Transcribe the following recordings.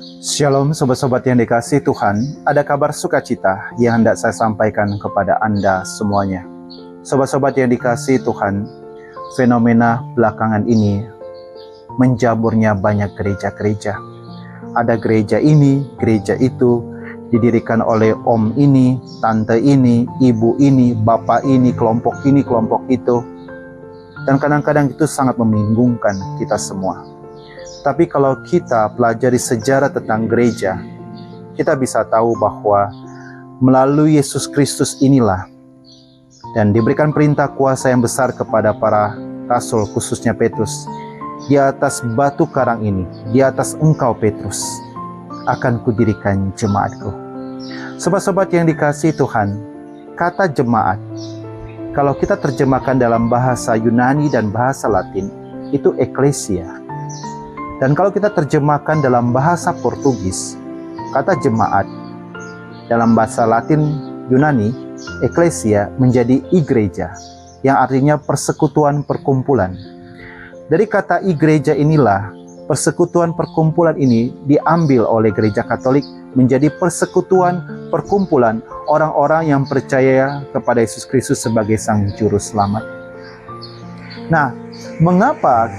Shalom sobat-sobat yang dikasihi Tuhan, ada kabar sukacita yang hendak saya sampaikan kepada Anda semuanya. Sobat-sobat yang dikasihi Tuhan, fenomena belakangan ini menjaburnya banyak gereja-gereja. Ada gereja ini, gereja itu, didirikan oleh om ini, tante ini, ibu ini, bapak ini, kelompok itu. Dan kadang-kadang itu sangat membingungkan kita semua. Tapi kalau kita pelajari sejarah tentang gereja, kita bisa tahu bahwa melalui Yesus Kristus inilah, dan diberikan perintah kuasa yang besar kepada para rasul, khususnya Petrus, di atas batu karang ini, di atas engkau Petrus, akan kudirikan jemaatku. Sobat-sobat yang dikasihi Tuhan, kata jemaat, kalau kita terjemahkan dalam bahasa Yunani dan bahasa Latin, itu eklesia. Dan kalau kita terjemahkan dalam bahasa Portugis, kata jemaat dalam bahasa Latin Yunani, eklesia menjadi igreja, yang artinya persekutuan perkumpulan. Dari kata igreja inilah, persekutuan perkumpulan ini diambil oleh gereja Katolik menjadi persekutuan perkumpulan orang-orang yang percaya kepada Yesus Kristus sebagai Sang Juru Selamat. Nah, mengapa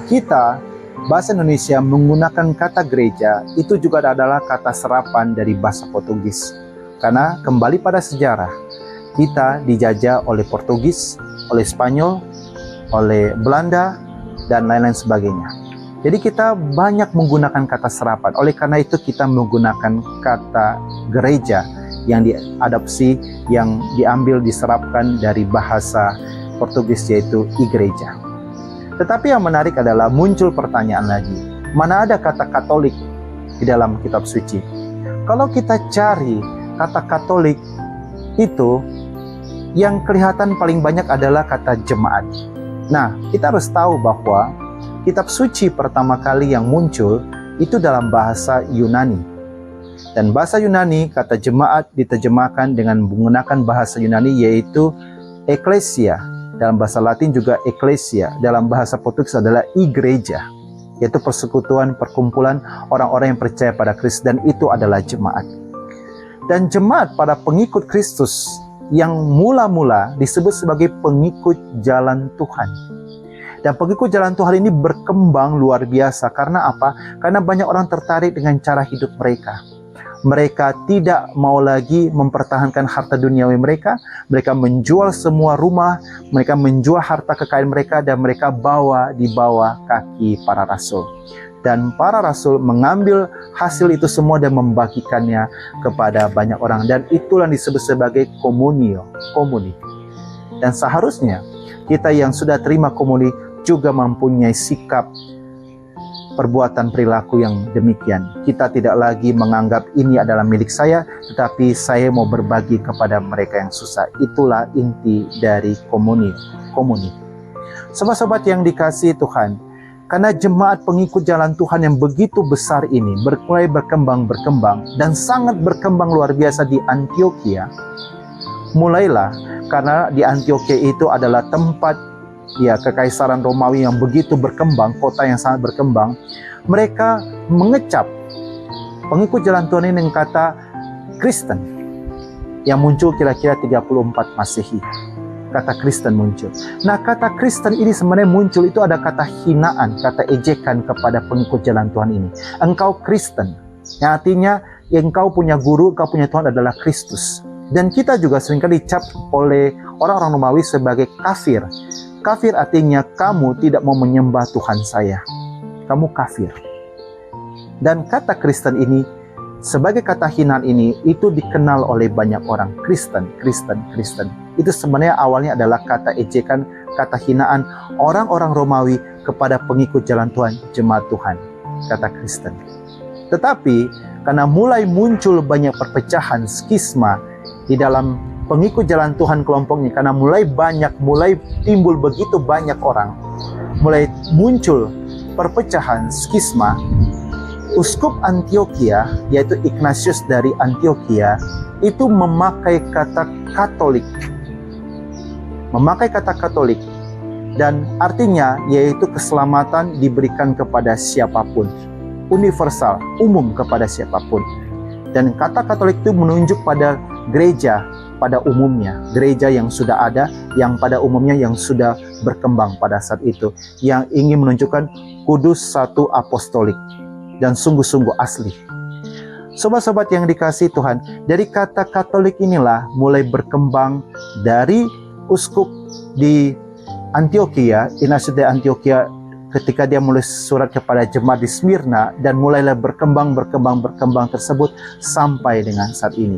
kita bahasa Indonesia menggunakan kata gereja? Itu juga adalah kata serapan dari bahasa Portugis. Karena kembali pada sejarah, kita dijajah oleh Portugis, oleh Spanyol, oleh Belanda, dan lain-lain sebagainya. Jadi kita banyak menggunakan kata serapan. Oleh karena itu kita menggunakan kata gereja yang diadopsi, yang diambil, diserapkan dari bahasa Portugis, yaitu igreja. Tetapi yang menarik adalah muncul pertanyaan lagi, mana ada kata Katolik di dalam kitab suci? Kalau kita cari kata Katolik itu, yang kelihatan paling banyak adalah kata jemaat. Nah, kita harus tahu bahwa kitab suci pertama kali yang muncul itu dalam bahasa Yunani. Dan bahasa Yunani, kata jemaat diterjemahkan dengan menggunakan bahasa Yunani, yaitu eklesia. Dalam bahasa Latin juga eklesia, dalam bahasa Portugis adalah igreja, yaitu persekutuan perkumpulan orang-orang yang percaya pada Kristus, dan itu adalah jemaat. Dan jemaat pada pengikut Kristus yang mula-mula disebut sebagai pengikut jalan Tuhan. Dan pengikut jalan Tuhan ini berkembang luar biasa. Karena apa? Karena banyak orang tertarik dengan cara hidup mereka. Mereka tidak mau lagi mempertahankan harta duniawi mereka. Mereka menjual semua rumah, mereka menjual harta kekayaan mereka, dan mereka bawa di bawah kaki para rasul. Dan para rasul mengambil hasil itu semua dan membagikannya kepada banyak orang. Dan itulah yang disebut sebagai komuni. Dan seharusnya kita yang sudah terima komuni juga mempunyai sikap perbuatan perilaku yang demikian. Kita tidak lagi menganggap ini adalah milik saya, tetapi saya mau berbagi kepada mereka yang susah. Itulah inti dari komuni. Sobat-sobat yang dikasihi Tuhan, karena jemaat pengikut jalan Tuhan yang begitu besar ini mulai berkembang dan sangat berkembang luar biasa di Antioquia. Mulailah, karena di Antioquia itu adalah tempat kekaisaran Romawi yang begitu berkembang, kota yang sangat berkembang. Mereka mengecap pengikut jalan Tuhan ini dengan kata Kristen, yang muncul kira-kira 34 Masehi. Kata Kristen muncul. Nah, kata Kristen ini sebenarnya muncul itu ada kata hinaan, kata ejekan kepada pengikut jalan Tuhan ini. Engkau Kristen, yang artinya engkau punya guru, engkau punya Tuhan adalah Kristus. Dan kita juga seringkali dicap oleh orang-orang Romawi sebagai kafir. Kafir artinya kamu tidak mau menyembah Tuhan saya. Kamu kafir. Dan kata Kristen ini, sebagai kata hinaan ini, itu dikenal oleh banyak orang. Kristen. Itu sebenarnya awalnya adalah kata ejekan, kata hinaan orang-orang Romawi kepada pengikut jalan Tuhan, jemaat Tuhan. Kata Kristen. Tetapi, karena mulai muncul banyak perpecahan, skisma di dalam pengikut jalan Tuhan kelompoknya, karena mulai timbul begitu banyak orang, mulai muncul perpecahan, skisma, Uskup Antioquia, yaitu Ignatius dari Antioquia, itu memakai kata Katolik. Dan artinya yaitu keselamatan diberikan kepada siapapun. universal, umum kepada siapapun. Dan kata Katolik itu menunjuk pada gereja pada umumnya, gereja yang sudah ada, yang pada umumnya yang sudah berkembang pada saat itu, yang ingin menunjukkan kudus satu apostolik dan sungguh-sungguh asli. Sobat-sobat yang dikasihi Tuhan, dari kata Katolik inilah mulai berkembang dari uskup di Antioquia, Ignatius de Antioquia, ketika dia menulis surat kepada jemaat di Smyrna, dan mulailah berkembang tersebut sampai dengan saat ini.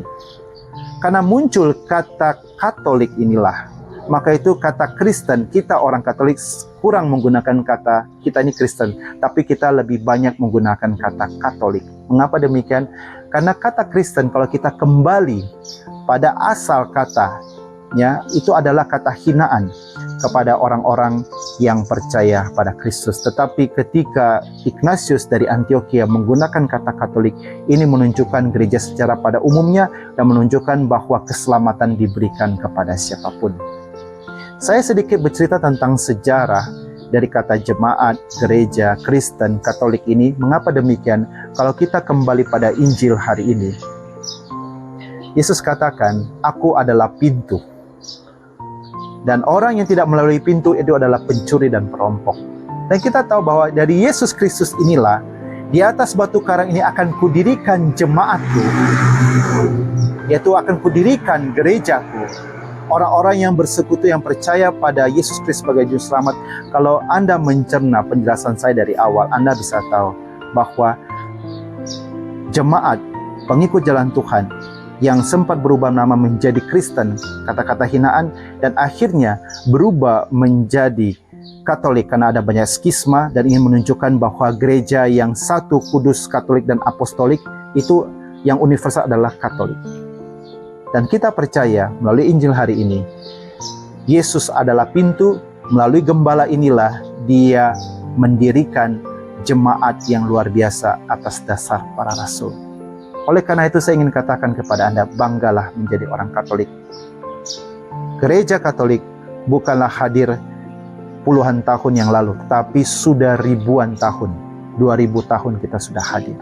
Karena muncul kata Katolik inilah, maka itu kata Kristen, kita orang Katolik kurang menggunakan kata kita ini Kristen, tapi kita lebih banyak menggunakan kata Katolik. Mengapa demikian? Karena kata Kristen, kalau kita kembali pada asal katanya, itu adalah kata hinaan kepada orang-orang yang percaya pada Kristus. Tetapi ketika Ignatius dari Antioquia menggunakan kata Katolik, ini menunjukkan gereja secara pada umumnya dan menunjukkan bahwa keselamatan diberikan kepada siapapun. Saya sedikit bercerita tentang sejarah dari kata jemaat, gereja, Kristen, Katolik ini. Mengapa demikian? Kalau kita kembali pada Injil hari ini, Yesus katakan, "Aku adalah pintu. Dan orang yang tidak melalui pintu itu adalah pencuri dan perampok." Dan kita tahu bahwa dari Yesus Kristus inilah, di atas batu karang ini akan kudirikan jemaatku, yaitu akan kudirikan gerejaku. Orang-orang yang bersekutu, yang percaya pada Yesus Kristus sebagai Juru Selamat. Kalau Anda mencerna penjelasan saya dari awal, Anda bisa tahu bahwa jemaat pengikut jalan Tuhan yang sempat berubah nama menjadi Kristen, kata-kata hinaan, dan akhirnya berubah menjadi Katolik karena ada banyak skisma dan ingin menunjukkan bahwa gereja yang satu, kudus, Katolik, dan apostolik, itu yang universal adalah Katolik. Dan kita percaya melalui Injil hari ini, Yesus adalah pintu. Melalui gembala inilah dia mendirikan jemaat yang luar biasa atas dasar para rasul. Oleh karena itu saya ingin katakan kepada Anda, banggalah menjadi orang Katolik. Gereja Katolik bukanlah hadir puluhan tahun yang lalu, tetapi sudah ribuan tahun, 2000 tahun kita sudah hadir.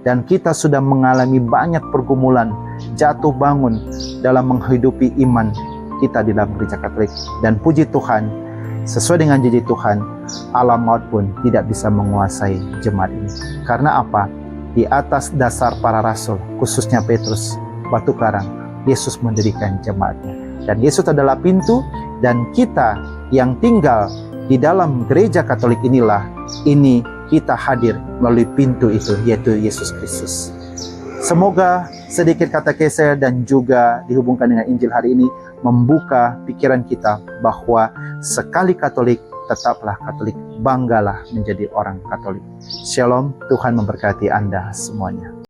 Dan kita sudah mengalami banyak pergumulan, jatuh bangun dalam menghidupi iman kita di dalam gereja Katolik. Dan puji Tuhan, sesuai dengan janji Tuhan, alam maut pun tidak bisa menguasai jemaat ini. Karena apa? Di atas dasar para rasul, khususnya Petrus, batu karang, Yesus mendirikan jemaatnya. Dan Yesus adalah pintu, dan kita yang tinggal di dalam gereja Katolik inilah, ini kita hadir melalui pintu itu, yaitu Yesus Kristus. Semoga sedikit katekese dan juga dihubungkan dengan Injil hari ini membuka pikiran kita bahwa sekali Katolik, tetaplah Katolik, banggalah menjadi orang Katolik. Shalom, Tuhan memberkati Anda semuanya.